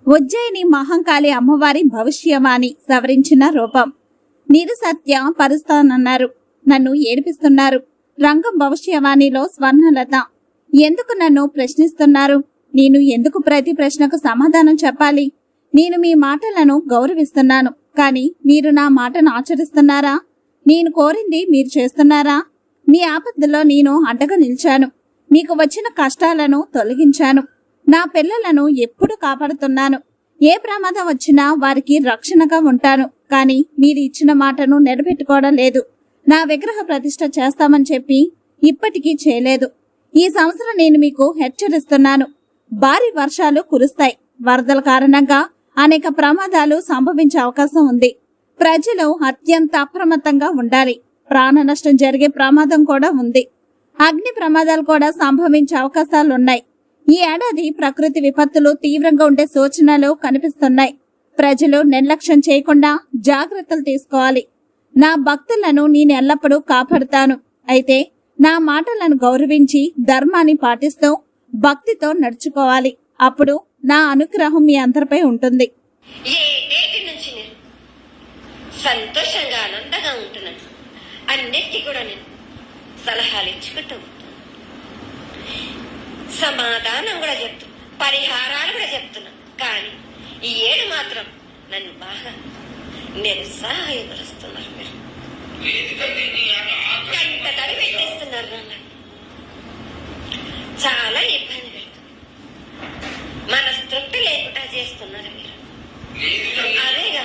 ఉజ్జయిని మహంకాళి అమ్మవారి భవిష్యవాణి సవరించిన రూపం. నిరుసత్య పరుస్తానన్నారు, నన్ను ఏడిపిస్తున్నారు. రంగం భవిష్యవాణిలో స్వర్ణలత. ఎందుకు నన్ను ప్రశ్నిస్తున్నారు? నేను ఎందుకు ప్రతి ప్రశ్నకు సమాధానం చెప్పాలి? నేను మీ మాటలను గౌరవిస్తున్నాను, కానీ మీరు నా మాటను ఆచరిస్తున్నారా? నేను కోరింది మీరు చేస్తున్నారా? మీ ఆపదలో నేను అండగా నిలిచాను. మీకు వచ్చిన కష్టాలను తొలగించాను. నా పిల్లలను ఎప్పుడు కాపాడుతున్నాను. ఏ ప్రమాదం వచ్చినా వారికి రక్షణగా ఉంటాను. కానీ మీరు ఇచ్చిన మాటను నిలబెట్టుకోవడం లేదు. నా విగ్రహ ప్రతిష్ఠ చేస్తామని చెప్పి ఇప్పటికీ చేయలేదు. ఈ సంవత్సరం నేను మీకు హెచ్చరిస్తున్నాను, భారీ వర్షాలు కురుస్తాయి. వరదల కారణంగా అనేక ప్రమాదాలు సంభవించే అవకాశం ఉంది. ప్రజలు అత్యంత అప్రమత్తంగా ఉండాలి. ప్రాణ నష్టం జరిగే ప్రమాదం కూడా ఉంది. అగ్ని ప్రమాదాలు కూడా సంభవించే అవకాశాలున్నాయి. ఈ ఏడాది ప్రకృతి విపత్తులు తీవ్రంగా ఉండే సూచనలు కనిపిస్తున్నాయి. ప్రజలు నిర్లక్ష్యం చేయకుండా జాగ్రత్తలు తీసుకోవాలి. నా భక్తులను నేను ఎల్లప్పుడూ కాపాడుతాను. అయితే నా మాటలను గౌరవించి ధర్మాన్ని పాటిస్తూ భక్తితో నడుచుకోవాలి. అప్పుడు నా అనుగ్రహం మీ అందరిపై ఉంటుంది. సంతోషంగా ఆనందంగా ఉంటున్నాను. అన్నిటికీ కూడా నేను సలహాలు ఇచ్చుకుంటూ సమాధానం కూడా చెప్తూ పరిహారాలు కూడా చెప్తున్నాను. కానీ ఈ ఏడు మాత్రం నన్ను బాగా నిరుత్సాహపరుస్తున్నారు. మీరు కంట తడి పెట్టేస్తున్నారు. నన్ను చాలా ఇబ్బంది పెడుతుంది. మనస్తృప్తి లేకుండా చేస్తున్నారు మీరు. అదేగా